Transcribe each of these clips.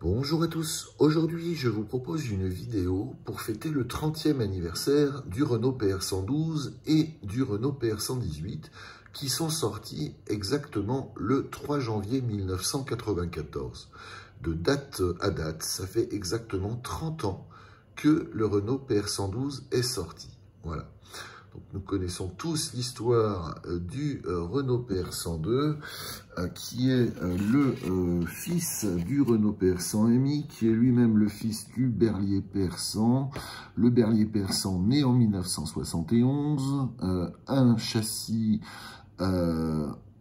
Bonjour à tous, aujourd'hui je vous propose une vidéo pour fêter le 30e anniversaire du Renault PR112 et du Renault PR118 qui sont sortis exactement le 3 janvier 1994. De date à date, ça fait exactement 30 ans que le Renault PR112 est sorti. Voilà. Donc, nous connaissons tous l'histoire du Renault PR102, qui est le fils du Renault PR100 MI, qui est lui-même le fils du Berliet PR100. Le Berliet PR100 né en 1971, un châssis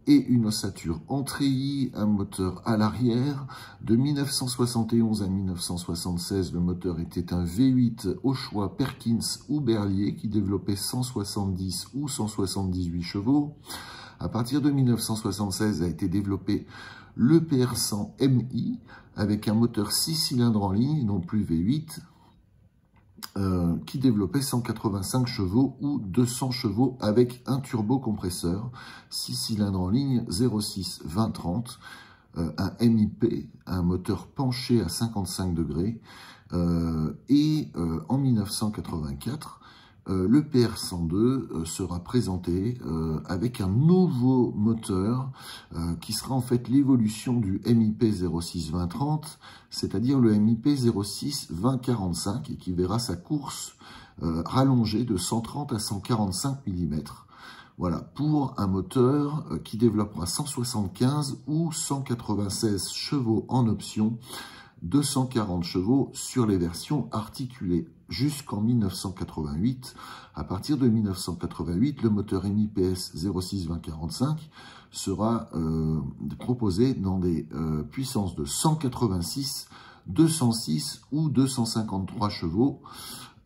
et une ossature en treillis, un moteur à l'arrière. De 1971 à 1976, le moteur était un V8 au choix Perkins ou Berliet qui développait 170 ou 178 chevaux. À partir de 1976 a été développé le PR100 MI avec un moteur 6 cylindres en ligne, non plus V8, qui développait 185 chevaux ou 200 chevaux avec un turbocompresseur, 6 cylindres en ligne, 0,6 20-30, un MIP, un moteur penché à 55 degrés, et en 1984, le PR102 sera présenté avec un nouveau moteur qui sera en fait l'évolution du MIP 06 2030, c'est-à-dire le MIP 06 2045 et qui verra sa course rallongée de 130 à 145 mm. Voilà, pour un moteur qui développera 175 ou 196 chevaux en option, 240 chevaux sur les versions articulées jusqu'en 1988. À partir de 1988, le moteur MIPS 06 2045 sera proposé dans des puissances de 186, 206 ou 253 chevaux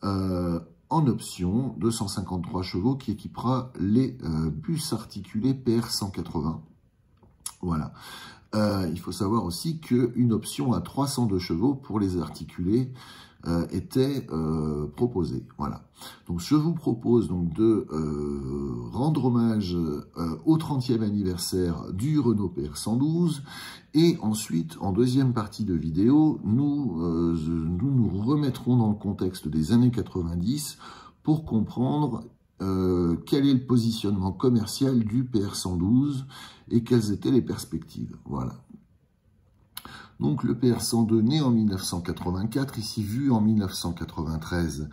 en option, 253 chevaux qui équipera les bus articulés PR180. Voilà. Il faut savoir aussi qu'une option à 302 chevaux pour les articulés était proposée. Voilà. Donc je vous propose donc de rendre hommage au 30e anniversaire du Renault PR112 et ensuite, en deuxième partie de vidéo, nous remettrons dans le contexte des années 90 pour comprendre quel est le positionnement commercial du PR112 et quelles étaient les perspectives. Voilà. Donc le PR102 né en 1984, ici vu en 1993,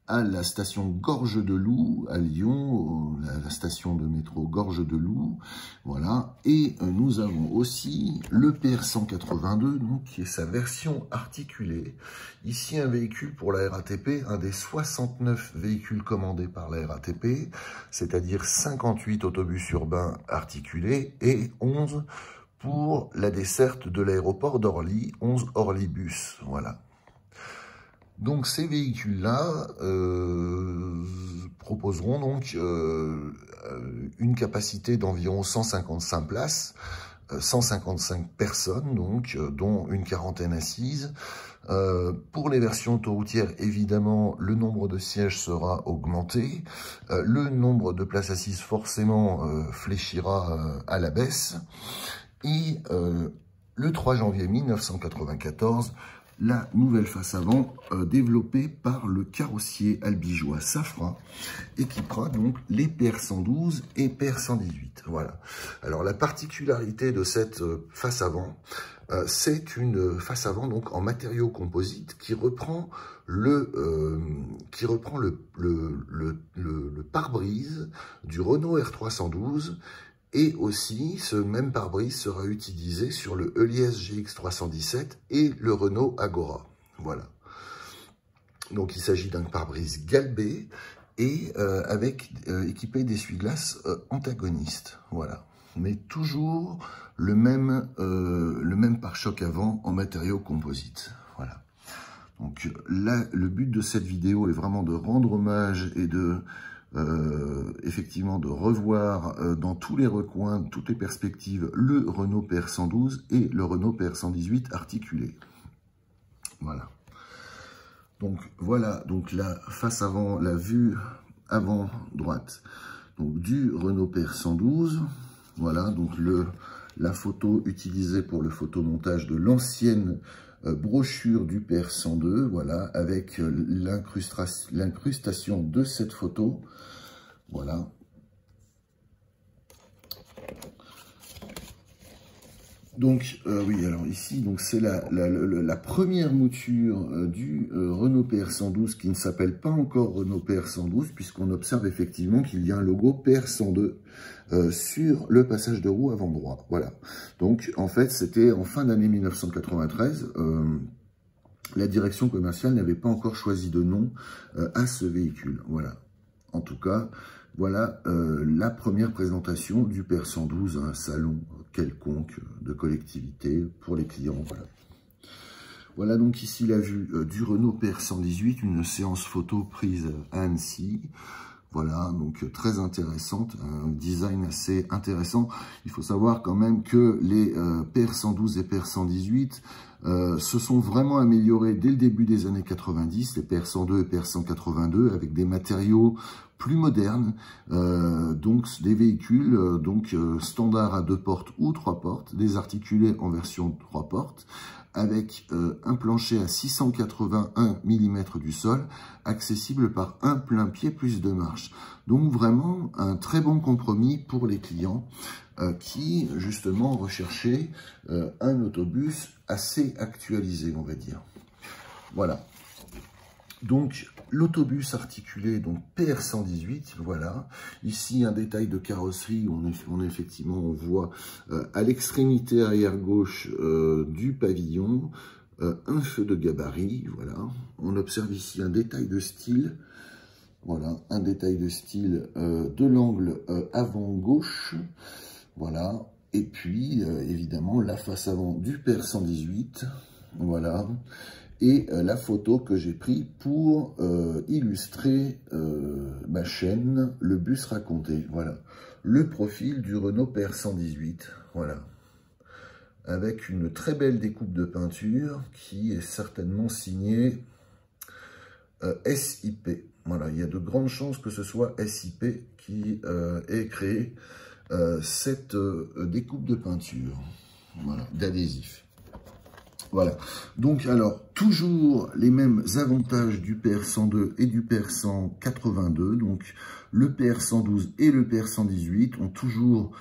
à la station Gorge de Loup, à Lyon, la station de métro Gorge de Loup, voilà. Et nous avons aussi le PR182, donc, qui est sa version articulée. Ici, un véhicule pour la RATP, un des 69 véhicules commandés par la RATP, c'est-à-dire 58 autobus urbains articulés et 11 pour la desserte de l'aéroport d'Orly, 11 Orly Bus, voilà. Donc ces véhicules-là proposeront donc une capacité d'environ 155 places, 155 personnes, donc, dont une quarantaine assises. Pour les versions autoroutières, évidemment, le nombre de sièges sera augmenté. Le nombre de places assises, forcément, fléchira à la baisse. Et le 3 janvier 1994, la nouvelle face avant développée par le carrossier albigeois Safra équipera donc les PR112 et PR118. Voilà. Alors la particularité de cette face avant, c'est une face avant donc en matériaux composites qui reprend le pare-brise du Renault R312. Et aussi, ce même pare-brise sera utilisé sur le Elias GX317 et le Renault Agora. Voilà. Donc, il s'agit d'un pare-brise galbé et équipé d'essuie-glaces antagonistes. Voilà. Mais toujours le même pare-choc avant en matériaux composites. Voilà. Donc là, le but de cette vidéo est vraiment de rendre hommage et de effectivement de revoir dans tous les recoins, toutes les perspectives, le Renault PR112 et le Renault PR118 articulés. Voilà. Donc voilà, donc la face avant, la vue avant droite, donc du Renault PR112. Voilà, donc la photo utilisée pour le photomontage de l'ancienne brochure du PR102, voilà, avec l'incrustation de cette photo, voilà. Donc, oui, alors ici, donc c'est la première mouture du Renault PR112 qui ne s'appelle pas encore Renault PR112, puisqu'on observe effectivement qu'il y a un logo PR102 sur le passage de roue avant droit. Voilà. Donc, en fait, c'était en fin d'année 1993. La direction commerciale n'avait pas encore choisi de nom à ce véhicule. Voilà. En tout cas, voilà la première présentation du PR112 à un salon quelconque de collectivité pour les clients. Voilà. Voilà donc ici la vue du Renault PR118, une séance photo prise à Annecy. Voilà, donc très intéressante, un design assez intéressant. Il faut savoir quand même que les PR112 et PR118 se sont vraiment améliorés dès le début des années 90, les PR102 et PR182, avec des matériaux plus modernes, donc des véhicules standards à 2 portes ou 3 portes, des articulés en version 3 portes, avec un plancher à 681 mm du sol, accessible par un plein pied plus 2 marches. Donc vraiment un très bon compromis pour les clients qui justement recherchaient un autobus assez actualisé, on va dire. Voilà. Donc l'autobus articulé, donc PR118, voilà. Ici un détail de carrosserie, on voit à l'extrémité arrière gauche du pavillon un feu de gabarit, voilà. On observe ici un détail de style, voilà, un détail de style de l'angle avant gauche, voilà. Et puis évidemment la face avant du PR118, voilà. Et la photo que j'ai prise pour illustrer ma chaîne, le bus raconté. Voilà, le profil du Renault PR118, voilà, avec une très belle découpe de peinture qui est certainement signée SIP. Voilà, il y a de grandes chances que ce soit SIP qui ait créé cette découpe de peinture, voilà, d'adhésif. Voilà, donc alors, toujours les mêmes avantages du PR102 et du PR182, donc le PR112 et le PR118 ont toujours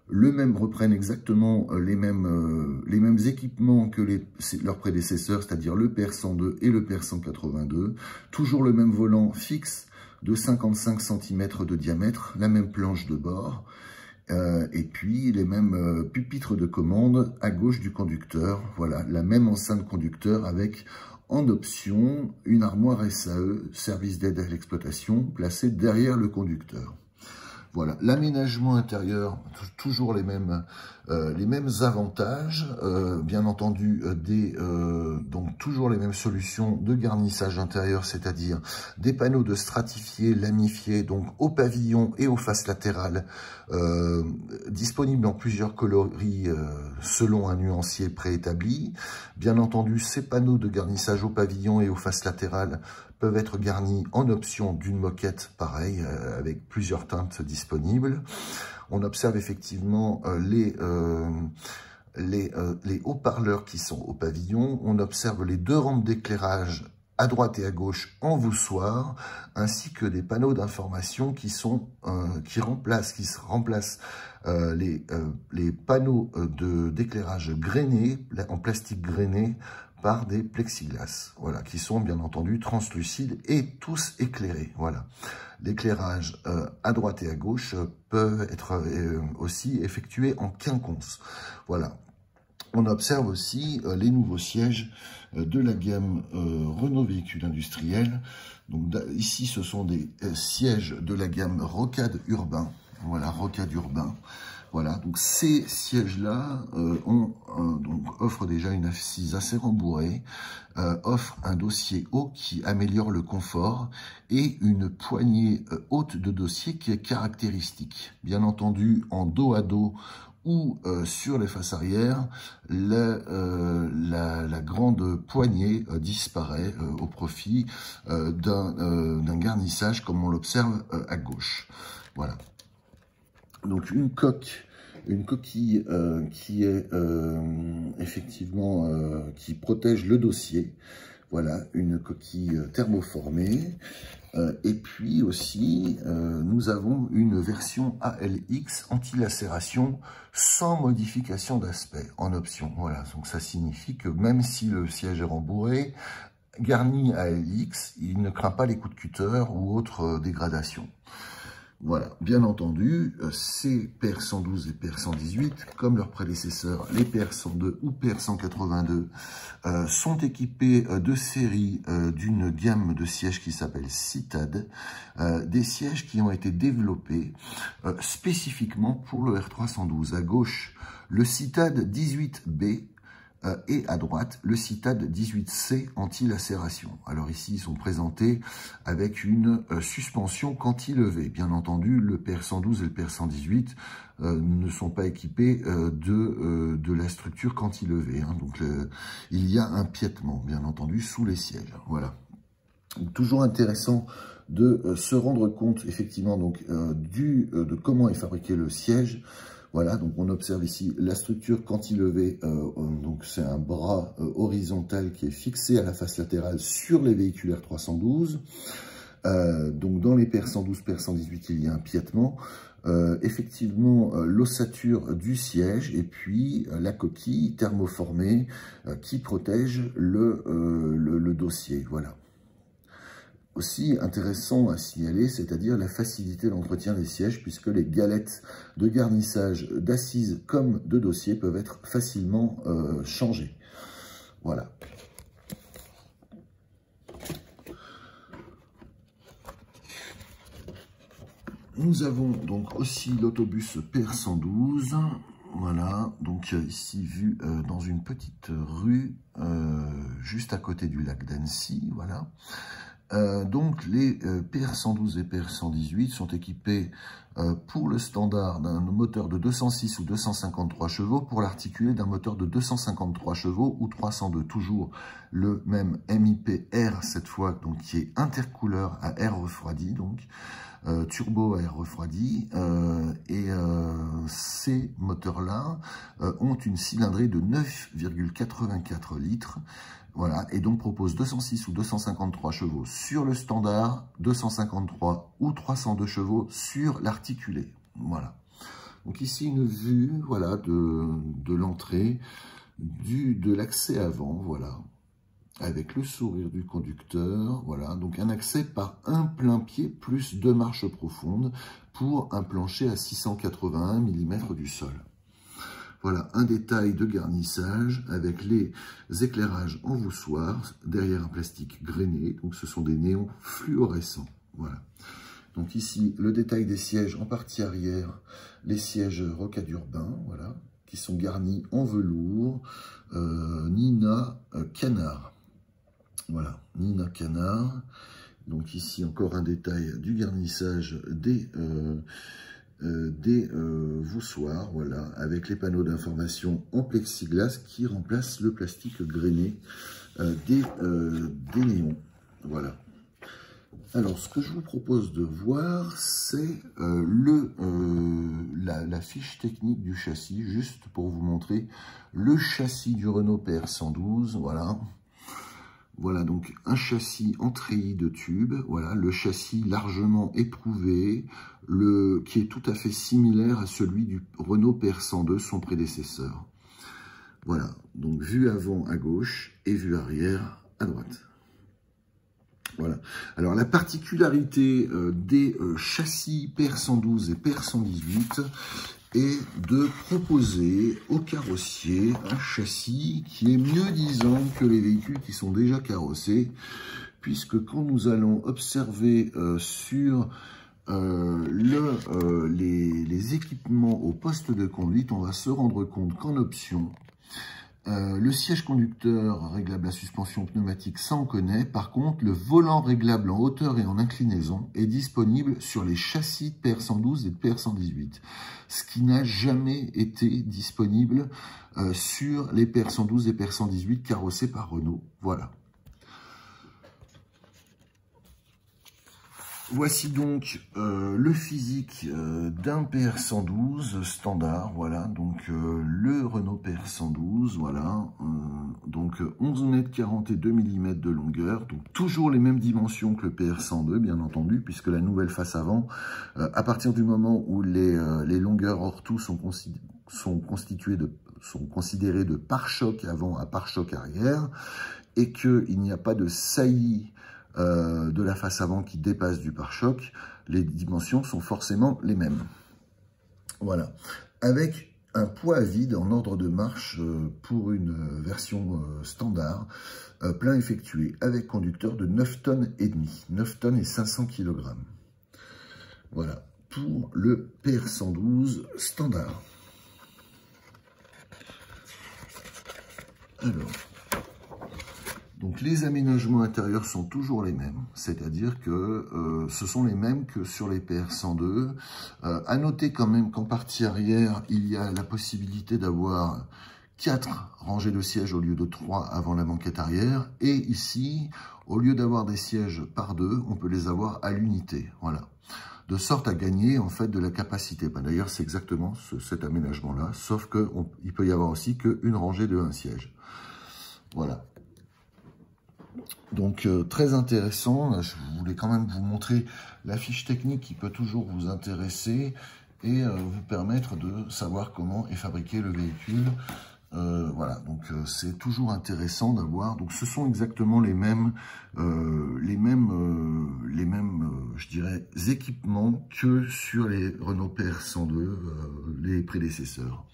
reprennent exactement les mêmes équipements que leurs prédécesseurs, c'est-à-dire le PR102 et le PR182, toujours le même volant fixe de 55 cm de diamètre, la même planche de bord, et puis les mêmes pupitres de commande à gauche du conducteur. Voilà, la même enceinte conducteur avec en option une armoire SAE, service d'aide à l'exploitation, placée derrière le conducteur. Voilà, l'aménagement intérieur, toujours les mêmes avantages, bien entendu, donc toujours les mêmes solutions de garnissage intérieur, c'est-à-dire des panneaux de stratifiés, lamifiés, donc au pavillon et aux faces latérales, disponibles en plusieurs coloris selon un nuancier préétabli. Bien entendu, ces panneaux de garnissage au pavillon et aux faces latérales peuvent être garnis en option d'une moquette, pareil, avec plusieurs teintes disponibles. On observe effectivement les haut-parleurs qui sont au pavillon. On observe les 2 rampes d'éclairage à droite et à gauche en voussoir, ainsi que des panneaux d'information qui remplacent les panneaux d'éclairage grainés, en plastique grainé, par des plexiglas, voilà, qui sont bien entendu translucides et tous éclairés. Voilà, l'éclairage à droite et à gauche peut être aussi effectué en quinconce. Voilà. On observe aussi les nouveaux sièges de la gamme Renault Véhicules Industriels. Donc ici, ce sont des sièges de la gamme Rocade Urbain. Voilà, Rocade Urbain. Voilà, donc ces sièges-là offrent déjà une assise assez rembourrée, offrent un dossier haut qui améliore le confort et une poignée haute de dossier qui est caractéristique. Bien entendu, en dos à dos ou sur les faces arrière, la grande poignée disparaît au profit d'un garnissage comme on l'observe à gauche. Voilà. Donc une coque Une coquille qui est effectivement qui protège le dossier. Voilà, une coquille thermoformée. Et puis aussi, nous avons une version ALX anti-lacération sans modification d'aspect en option. Voilà, donc ça signifie que même si le siège est rembourré, garni ALX, il ne craint pas les coups de cutter ou autres dégradations. Voilà, bien entendu, ces PR 112 et PR 118, comme leurs prédécesseurs, les PR 102 ou PR 182, sont équipés de série d'une gamme de sièges qui s'appelle Citad, des sièges qui ont été développés spécifiquement pour le R312. À gauche, le Citad 18B, et à droite, le Citad 18C anti-lacération. Alors ici, ils sont présentés avec une suspension cantilevée. Bien entendu, le PR 112 et le PR 118 ne sont pas équipés de la structure cantilevée. Hein. Donc, il y a un piétement, bien entendu, sous les sièges. Voilà. Donc, toujours intéressant de se rendre compte, effectivement, donc, de comment est fabriqué le siège. Voilà, donc on observe ici la structure cantilevée, donc c'est un bras horizontal qui est fixé à la face latérale sur les véhicules R312. Donc dans les PR 112, PR 118, il y a un piétement. Effectivement, l'ossature du siège et puis la coquille thermoformée qui protège le dossier. Voilà. Aussi intéressant à signaler, c'est-à-dire la facilité d'entretien des sièges, puisque les galettes de garnissage d'assises comme de dossier peuvent être facilement changées. Voilà. Nous avons donc aussi l'autobus PR 112. Voilà, donc ici vu dans une petite rue juste à côté du lac d'Annecy. Voilà. Donc les PR 112 et PR 118 sont équipés pour le standard d'un moteur de 206 ou 253 chevaux, pour l'articulé d'un moteur de 253 chevaux ou 302, toujours le même MIP R cette fois, donc qui est intercouleur à air refroidi, donc turbo à air refroidi, ces moteurs-là ont une cylindrée de 9,84 litres. Voilà, et donc propose 206 ou 253 chevaux sur le standard, 253 ou 302 chevaux sur l'articulé. Voilà. Donc ici une vue, voilà, de l'entrée, de l'accès avant, voilà, avec le sourire du conducteur, voilà. Donc un accès par un plein pied plus 2 marches profondes pour un plancher à 681 mm du sol. Voilà, un détail de garnissage avec les éclairages en voussoir, derrière un plastique grainé, donc ce sont des néons fluorescents. Voilà. Donc ici, le détail des sièges en partie arrière, les sièges rocade urbain, voilà, qui sont garnis en velours, Nina Canard. Voilà, Nina Canard. Donc ici, encore un détail du garnissage des voussoirs, voilà, avec les panneaux d'information en plexiglas qui remplacent le plastique grainé des néons. Voilà. Alors, ce que je vous propose de voir, c'est la fiche technique du châssis, juste pour vous montrer le châssis du Renault PR 112, voilà. Voilà, donc un châssis en treillis de tube, voilà, le châssis largement éprouvé, qui est tout à fait similaire à celui du Renault PR 102, son prédécesseur. Voilà, donc vue avant à gauche et vue arrière à droite. Voilà. Alors la particularité des châssis PR 112 et PR 118 est de proposer au carrossier un châssis qui est mieux disant que les véhicules qui sont déjà carrossés, puisque quand nous allons observer sur les équipements au poste de conduite, on va se rendre compte qu'en option, le siège conducteur réglable à suspension pneumatique, ça on connaît. Par contre, le volant réglable en hauteur et en inclinaison est disponible sur les châssis de PR 112 et de PR 118, ce qui n'a jamais été disponible sur les PR 112 et PR 118 carrossés par Renault. Voilà. Voici donc le physique d'un PR112 standard, voilà, donc le Renault PR112, voilà, donc 11 mètres 42 mm de longueur, donc toujours les mêmes dimensions que le PR102, bien entendu, puisque la nouvelle face avant, à partir du moment où les longueurs hors tout sont considérées de pare-choc avant à pare-choc arrière, et qu'il n'y a pas de saillie de la face avant qui dépasse du pare-choc, les dimensions sont forcément les mêmes. Voilà. Avec un poids à vide en ordre de marche pour une version standard, plein effectué, avec conducteur de 9 tonnes et demi, 9 tonnes et 500 kg. Voilà, pour le PR112 standard. Alors, donc les aménagements intérieurs sont toujours les mêmes, c'est-à-dire que ce sont les mêmes que sur les PR102. À noter quand même qu'en partie arrière, il y a la possibilité d'avoir 4 rangées de sièges au lieu de 3 avant la banquette arrière. Et ici, au lieu d'avoir des sièges par 2, on peut les avoir à l'unité. Voilà. De sorte à gagner en fait de la capacité. D'ailleurs, c'est exactement cet aménagement-là, sauf qu'il peut y avoir aussi qu'une rangée de 1 siège. Voilà. Donc, très intéressant. Je voulais quand même vous montrer la fiche technique qui peut toujours vous intéresser et vous permettre de savoir comment est fabriqué le véhicule. Voilà, donc c'est toujours intéressant d'avoir. Donc, ce sont exactement les mêmes, je dirais, équipements que sur les Renault PR102, les prédécesseurs.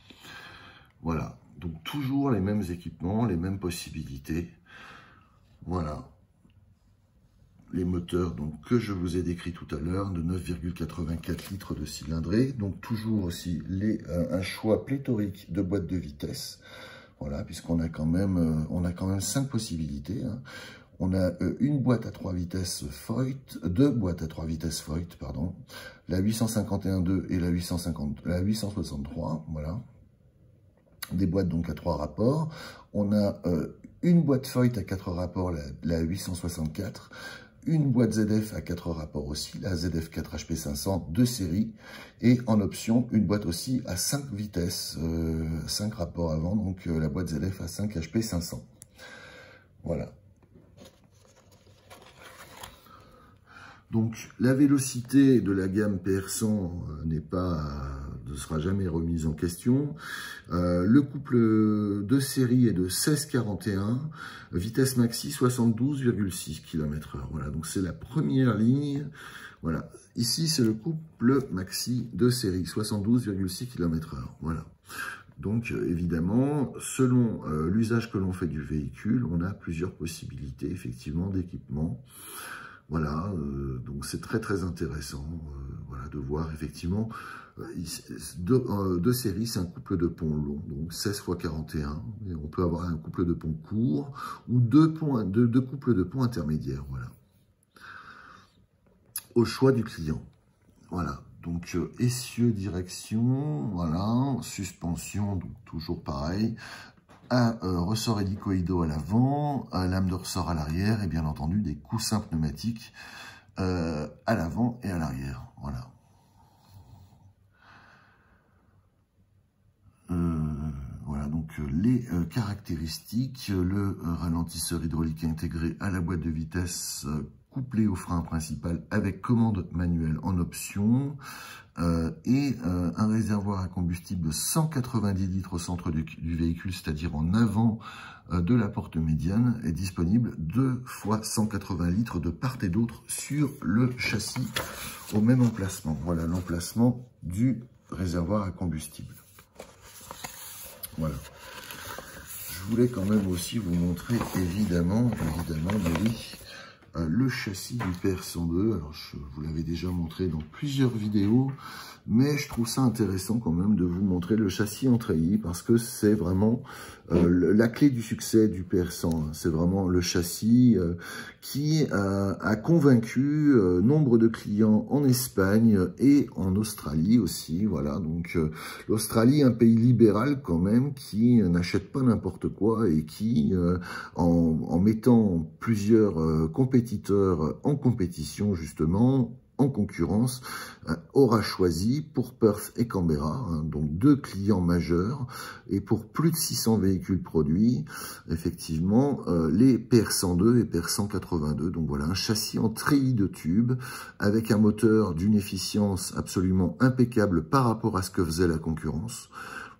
Voilà, donc toujours les mêmes équipements, les mêmes possibilités. Voilà, les moteurs donc, que je vous ai décrits tout à l'heure, de 9,84 litres de cylindrée. Donc toujours aussi un choix pléthorique de boîtes de vitesse. Voilà, puisqu'on a quand même 5 possibilités. Hein. On a une boîte à 3 vitesses Foyt, 2 boîtes à 3 vitesses Foyt, pardon, la 851.2 et la 863, voilà. Des boîtes donc à 3 rapports. On a une boîte Foyt à 4 rapports, la 864, une boîte ZF à 4 rapports aussi, la ZF4 HP500 de série, et en option, une boîte aussi à 5 vitesses, 5 rapports avant, donc la boîte ZF à 5 HP500. Voilà. Donc, la vélocité de la gamme PR100 ne sera jamais remise en question. Le couple de série est de 16,41, vitesse maxi 72,6 km/h. Voilà, donc c'est la première ligne. Voilà, ici c'est le couple maxi de série, 72,6 km/h. Voilà. Donc, évidemment, selon l'usage que l'on fait du véhicule, on a plusieurs possibilités, effectivement, d'équipement. Voilà, donc c'est très très intéressant voilà, de voir effectivement de série, c'est un couple de ponts long, donc 16 x 41, et on peut avoir un couple de ponts court ou deux couples de ponts intermédiaires, voilà, au choix du client. Voilà, donc essieu direction, voilà, suspension, donc toujours pareil. Un ressort hélicoïdaux à l'avant, un lame de ressort à l'arrière et bien entendu des coussins pneumatiques à l'avant et à l'arrière. Voilà. Voilà donc les caractéristiques, le ralentisseur hydraulique intégré à la boîte de vitesse couplé au frein principal avec commande manuelle en option, et un réservoir à combustible de 190 litres au centre du véhicule, c'est-à-dire en avant de la porte médiane, est disponible 2 fois 180 litres de part et d'autre sur le châssis au même emplacement. Voilà l'emplacement du réservoir à combustible. Voilà. Je voulais quand même aussi vous montrer évidemment, oui, le châssis du PR102. Alors, je vous l'avais déjà montré dans plusieurs vidéos, mais je trouve ça intéressant quand même de vous montrer le châssis en treillis parce que c'est vraiment la clé du succès du PR100. C'est vraiment le châssis qui a convaincu nombre de clients en Espagne et en Australie aussi. Voilà, donc l'Australie, un pays libéral quand même, qui n'achète pas n'importe quoi et qui, en mettant plusieurs compétiteurs en compétition justement, en concurrence, aura choisi pour Perth et Canberra, donc 2 clients majeurs, et pour plus de 600 véhicules produits, effectivement, les PR102 et PR182. Donc voilà, un châssis en treillis de tube, avec un moteur d'une efficience absolument impeccable par rapport à ce que faisait la concurrence.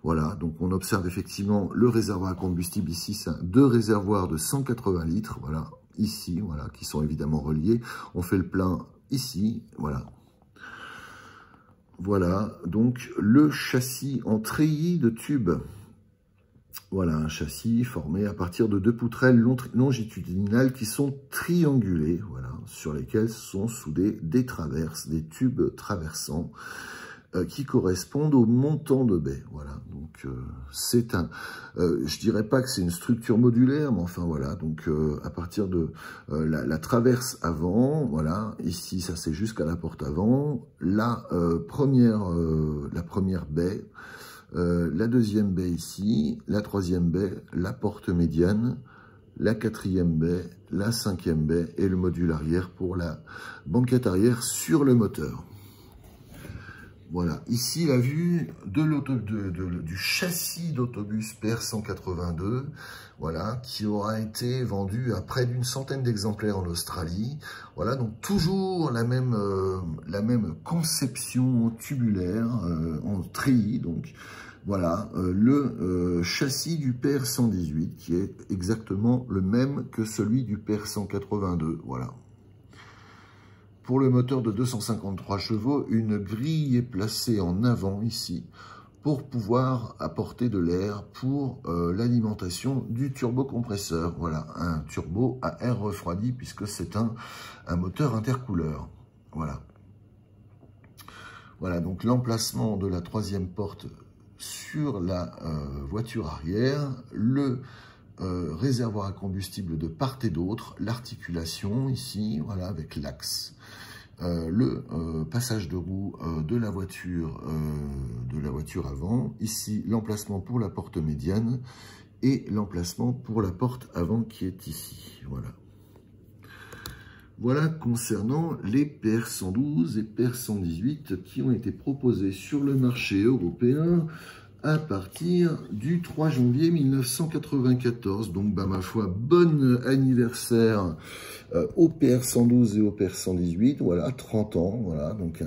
Voilà, donc on observe effectivement le réservoir à combustible ici, c'est 2 réservoirs de 180 litres, voilà, ici, voilà, qui sont évidemment reliés. On fait le plein ici, voilà. Voilà, donc le châssis en treillis de tube. Voilà, un châssis formé à partir de 2 poutrelles longitudinales qui sont triangulées, voilà, sur lesquelles sont soudés des traverses, des tubes traversants, qui correspondent au montant de baie. Voilà, donc c'est un, je dirais pas que c'est une structure modulaire, mais enfin voilà, donc à partir de la traverse avant, voilà, ici ça c'est jusqu'à la porte avant, la première baie, la deuxième baie ici, la troisième baie, la porte médiane, la quatrième baie, la cinquième baie et le module arrière pour la banquette arrière sur le moteur. Voilà, ici la vue du châssis d'autobus PR182, voilà, qui aura été vendu à près d'une centaine d'exemplaires en Australie. Voilà, donc toujours la même conception tubulaire en treillis, donc voilà, le châssis du PR118 qui est exactement le même que celui du PR182, voilà. Pour le moteur de 253 chevaux, une grille est placée en avant ici pour pouvoir apporter de l'air pour l'alimentation du turbocompresseur. Voilà, un turbo à air refroidi puisque c'est un moteur intercouleur. Voilà. Voilà, donc l'emplacement de la troisième porte sur la voiture arrière, le réservoir à combustible de part et d'autre, l'articulation ici, voilà, avec l'axe, le passage de roue de la voiture avant, ici l'emplacement pour la porte médiane et l'emplacement pour la porte avant qui est ici, voilà. Voilà concernant les PR112 et PR118 qui ont été proposés sur le marché européen à partir du 3 janvier 1994. Donc, bah, ma foi, bon anniversaire au PR112 et au PR118. Voilà, 30 ans. Voilà, donc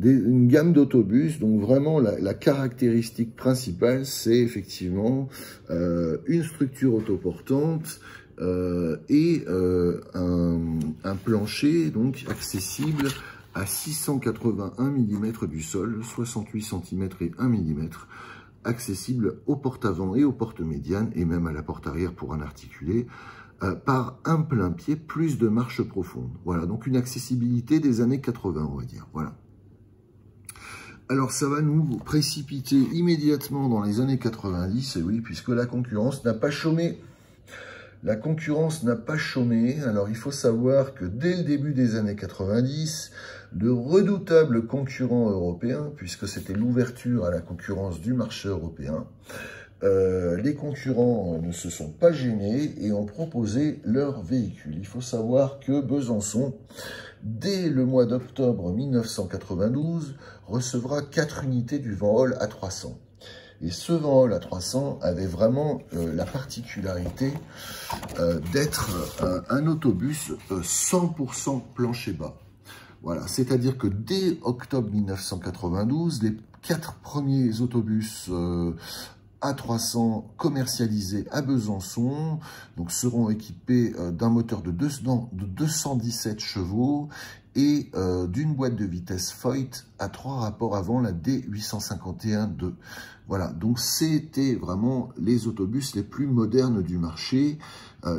une gamme d'autobus. Donc, vraiment, la caractéristique principale, c'est effectivement une structure autoportante et un plancher donc accessible à 681 mm du sol, 68 cm et 1 mm, accessible aux portes avant et aux portes médianes, et même à la porte arrière pour un articulé, par un plein pied plus de marche profonde. Voilà, donc une accessibilité des années 80, on va dire. Voilà. Alors ça va nous précipiter immédiatement dans les années 90, et oui, puisque la concurrence n'a pas chômé. La concurrence n'a pas chômé. Alors, il faut savoir que dès le début des années 90, de redoutables concurrents européens, puisque c'était l'ouverture à la concurrence du marché européen, les concurrents ne se sont pas gênés et ont proposé leurs véhicules. Il faut savoir que Besançon, dès le mois d'octobre 1992, recevra 4 unités du Van-Holl A300. Et ce Van-Holl A300 avait vraiment la particularité d'être un autobus 100% plancher bas. Voilà, c'est-à-dire que dès octobre 1992, les 4 premiers autobus A300 commercialisés à Besançon donc seront équipés d'un moteur de 217 chevaux et d'une boîte de vitesse Foyt à 3 rapports avant la D851-2. Voilà, donc c'était vraiment les autobus les plus modernes du marché,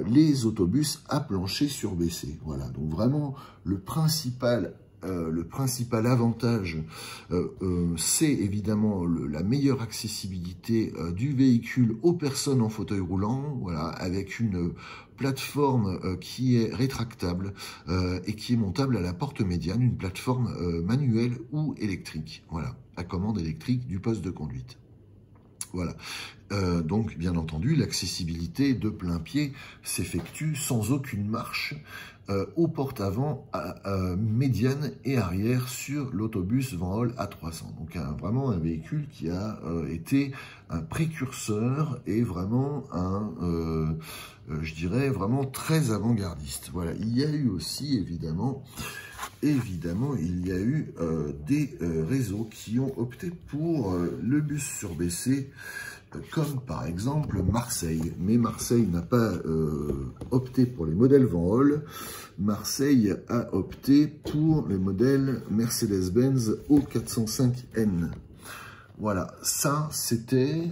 les autobus à plancher surbaissé. Voilà, donc vraiment le principal avantage, c'est évidemment la meilleure accessibilité du véhicule aux personnes en fauteuil roulant, voilà, avec une plateforme qui est rétractable et qui est montable à la porte médiane, une plateforme manuelle ou électrique, voilà, à commande électrique du poste de conduite. Voilà. Donc, bien entendu, l'accessibilité de plein pied s'effectue sans aucune marche aux portes avant, médiane et arrière sur l'autobus Van Holl A300. Donc, vraiment un véhicule qui a été un précurseur et vraiment je dirais, vraiment très avant-gardiste. Voilà. Il y a eu aussi, évidemment, il y a eu des réseaux qui ont opté pour le bus surbaissé, comme par exemple Marseille. Mais Marseille n'a pas opté pour les modèles Van Holl. Marseille a opté pour les modèles Mercedes-Benz O405N. Voilà, ça c'était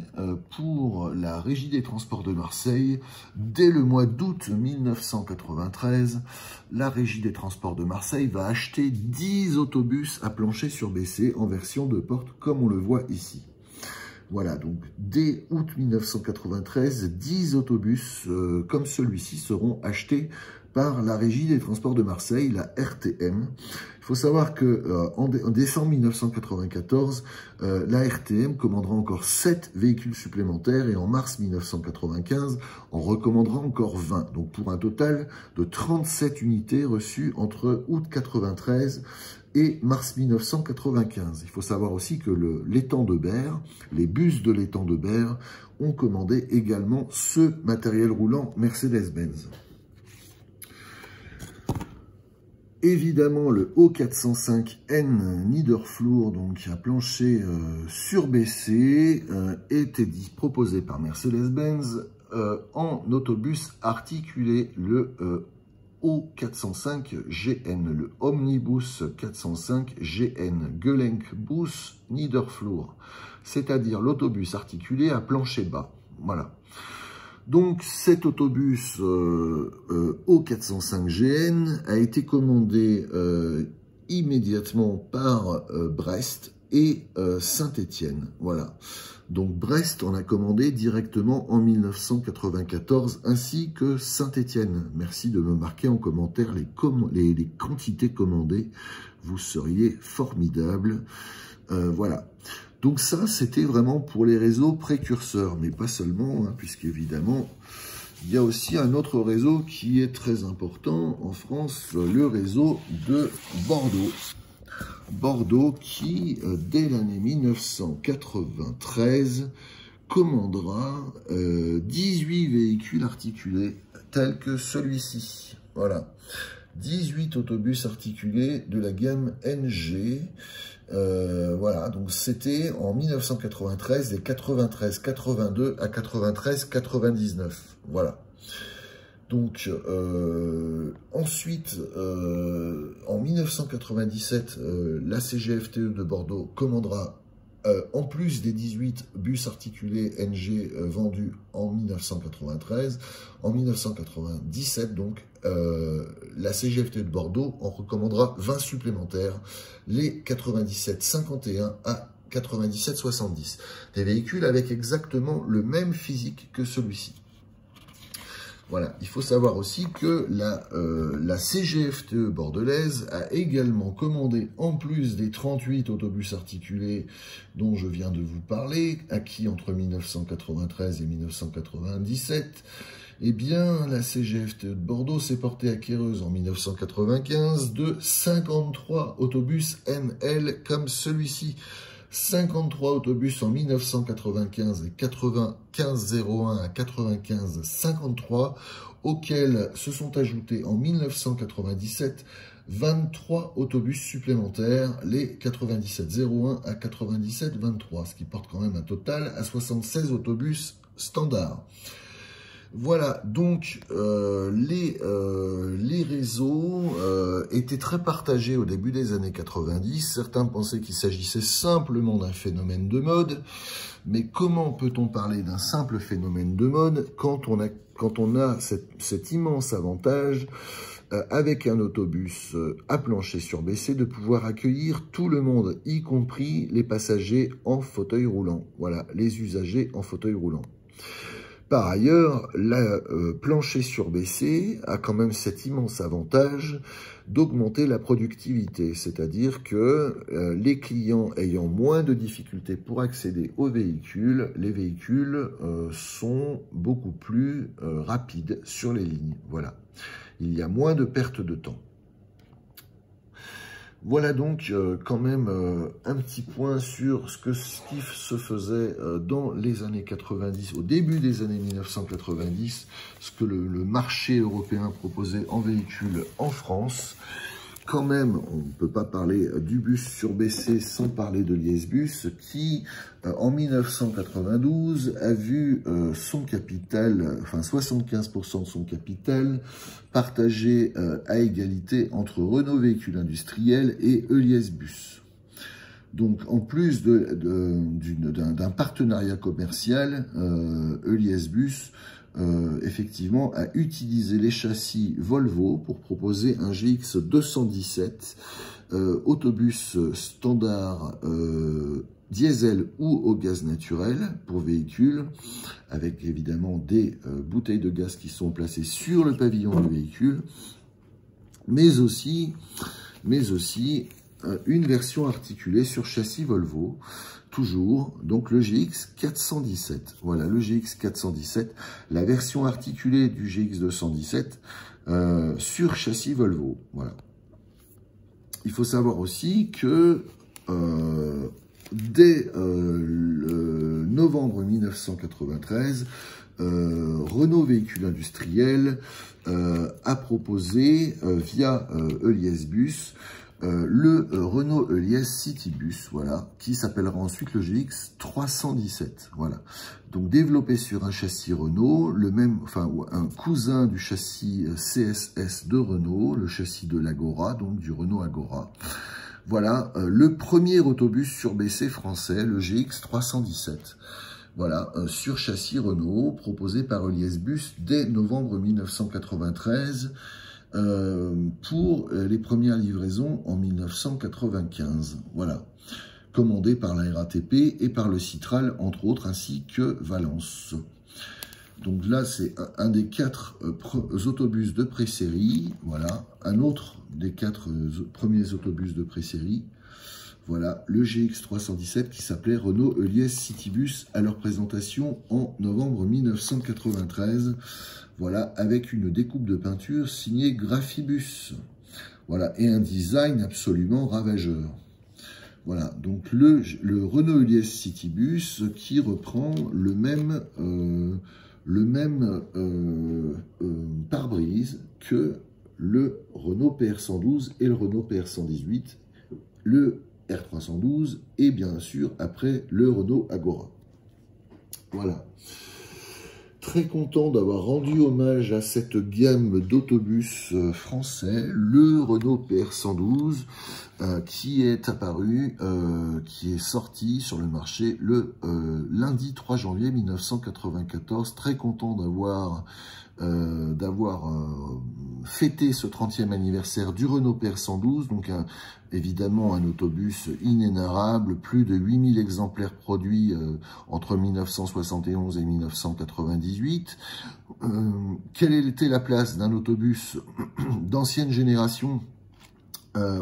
pour la Régie des Transports de Marseille. Dès le mois d'août 1993, la Régie des Transports de Marseille va acheter 10 autobus à plancher surbaissé en version de porte, comme on le voit ici. Voilà, donc dès août 1993, 10 autobus comme celui-ci seront achetés par la Régie des Transports de Marseille, la RTM. Il faut savoir que en décembre 1994, la RTM commandera encore 7 véhicules supplémentaires et en mars 1995, on recommandera encore 20. Donc pour un total de 37 unités reçues entre août 1993 et mars 1995. Il faut savoir aussi que l'étang de Berre, les bus de l'étang de Berre, ont commandé également ce matériel roulant Mercedes-Benz. Évidemment, le O405N Niederflur, donc à plancher surbaissé, était proposé par Mercedes-Benz en autobus articulé, le O405GN, le Omnibus 405GN, Gelenkbus Niederflur, c'est-à-dire l'autobus articulé à plancher bas. Voilà. Donc cet autobus O405GN a été commandé immédiatement par Brest et Saint-Étienne. Voilà. Donc Brest en a commandé directement en 1994, ainsi que Saint-Étienne. Merci de me marquer en commentaire les quantités commandées. Vous seriez formidable. Voilà. Donc ça, c'était vraiment pour les réseaux précurseurs, mais pas seulement, hein, puisqu'évidemment, il y a aussi un autre réseau qui est très important en France, le réseau de Bordeaux. Bordeaux qui, dès l'année 1993, commandera 18 véhicules articulés tels que celui-ci. Voilà, 18 autobus articulés de la gamme NG. Voilà, donc c'était en 1993, des 93-82 à 93-99. Voilà. Donc, ensuite, en 1997, la CGFTE de Bordeaux commandera, en plus des 18 bus articulés NG vendus en 1993, en 1997, donc, la CGFTE de Bordeaux en recommandera 20 supplémentaires, les 97-51 à 97-70. Des véhicules avec exactement le même physique que celui-ci. Voilà, il faut savoir aussi que la CGFTE bordelaise a également commandé, en plus des 38 autobus articulés dont je viens de vous parler, acquis entre 1993 et 1997, eh bien, la CGFTE de Bordeaux s'est portée acquéreuse en 1995 de 53 autobus NL comme celui-ci. 53 autobus en 1995 et 95-01 à 95-53, auxquels se sont ajoutés en 1997 23 autobus supplémentaires, les 97-01 à 97-23, ce qui porte quand même un total à 76 autobus standards. Voilà, donc les réseaux étaient très partagés au début des années 90. Certains pensaient qu'il s'agissait simplement d'un phénomène de mode. Mais comment peut-on parler d'un simple phénomène de mode quand on a cet immense avantage avec un autobus à plancher surbaissé de pouvoir accueillir tout le monde, y compris les passagers en fauteuil roulant. Voilà, les usagers en fauteuil roulant. Par ailleurs, la plancher surbaissé a quand même cet immense avantage d'augmenter la productivité, c'est-à-dire que les clients ayant moins de difficultés pour accéder aux véhicules, les véhicules sont beaucoup plus rapides sur les lignes. Voilà, il y a moins de perte de temps. Voilà donc quand même un petit point sur ce qui se faisait dans les années 90, au début des années 1990, ce que le marché européen proposait en véhicules en France. Quand même, on ne peut pas parler du bus surbaissé sans parler de l'IS-Bus qui, en 1992, a vu son capital, enfin 75% de son capital, partagé à égalité entre Renault Véhicules Industriels et ELIS-Bus. Donc, en plus d'un partenariat commercial, ELIS-Bus effectivement a utilisé les châssis Volvo pour proposer un GX 217 autobus standard diesel ou au gaz naturel pour véhicules, avec évidemment des bouteilles de gaz qui sont placées sur le pavillon du véhicule, mais aussi une version articulée sur châssis Volvo, toujours, donc le GX 417. Voilà, le GX 417, la version articulée du GX 217 sur châssis Volvo. Voilà. Il faut savoir aussi que dès le novembre 1993, Renault Véhicules Industriels a proposé via ELIS-Bus le Renault ELIS Citybus, voilà, qui s'appellera ensuite le GX 317, voilà. Donc développé sur un châssis Renault, le même, enfin un cousin du châssis CSS de Renault, le châssis de l'Agora, donc du Renault Agora. Voilà, le premier autobus surbaissé français, le GX 317. Voilà, sur châssis Renault, proposé par ELIS-Bus dès novembre 1993, pour les premières livraisons en 1995, voilà, commandé par la RATP et par le Citral, entre autres, ainsi que Valence. Donc là, c'est un des 4 autobus de pré-série, voilà, un autre des 4 premiers autobus de pré-série, voilà, le GX 317 qui s'appelait Renault ELIS Citybus à leur présentation en novembre 1993. Voilà, avec une découpe de peinture signée Graphibus. Voilà, et un design absolument ravageur. Voilà, donc le Renault ELIS Citybus qui reprend le même pare-brise que le Renault PR112 et le Renault PR118, le R312 et bien sûr après le Renault Agora. Voilà. Très content d'avoir rendu hommage à cette gamme d'autobus français, le Renault PR112, qui est apparu, qui est sorti sur le marché le lundi 3 janvier 1994. Très content d'avoir fêté ce 30e anniversaire du Renault PR112, donc évidemment un autobus inénarrable, plus de 8000 exemplaires produits entre 1971 et 1998. Quelle était la place d'un autobus d'ancienne génération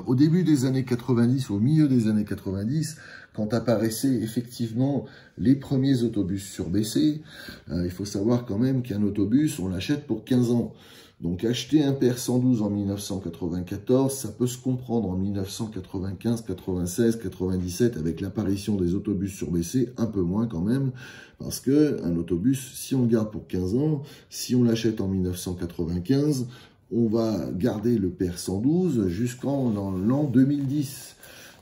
au début des années 90, au milieu des années 90, quand apparaissaient effectivement les premiers autobus surbaissés? Il faut savoir quand même qu'un autobus, on l'achète pour 15 ans. Donc acheter un PR112 en 1994, ça peut se comprendre en 1995, 96, 97, avec l'apparition des autobus surbaissés, un peu moins quand même, parce que un autobus, si on le garde pour 15 ans, si on l'achète en 1995, on va garder le PR112 jusqu'en l'an 2010.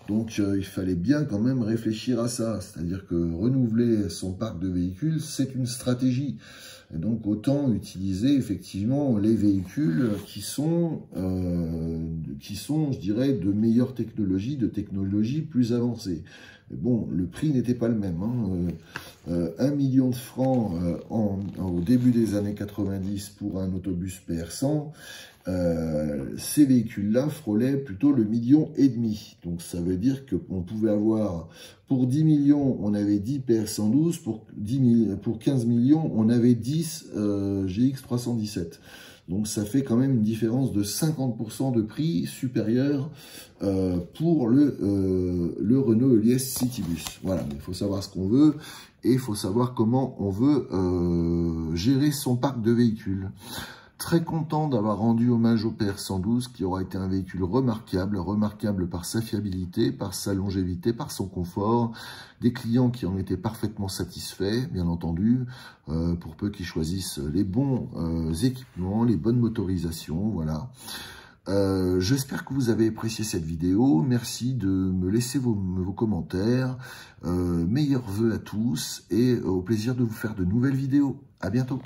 Donc il fallait bien quand même réfléchir à ça, c'est-à-dire que renouveler son parc de véhicules, c'est une stratégie. Et donc autant utiliser effectivement les véhicules qui sont qui sont, je dirais, de meilleures technologies, de technologies plus avancées. Mais bon, le prix n'était pas le même. 1 million de francs au début des années 90 pour un autobus PR100, ces véhicules-là frôlaient plutôt le 1,5 million. Donc ça veut dire qu'on pouvait avoir, pour 10 millions, on avait 10 PR112, pour 15 millions, on avait 10 GX317. Donc ça fait quand même une différence de 50% de prix supérieur pour le Renault Eliès Citybus. Voilà, mais il faut savoir ce qu'on veut et il faut savoir comment on veut gérer son parc de véhicules. Très content d'avoir rendu hommage au PR112 qui aura été un véhicule remarquable par sa fiabilité, par sa longévité, par son confort, des clients qui en étaient parfaitement satisfaits, bien entendu, pour peu qu'ils choisissent les bons équipements, les bonnes motorisations, voilà. J'espère que vous avez apprécié cette vidéo, merci de me laisser vos commentaires, meilleurs vœux à tous et au plaisir de vous faire de nouvelles vidéos. À bientôt.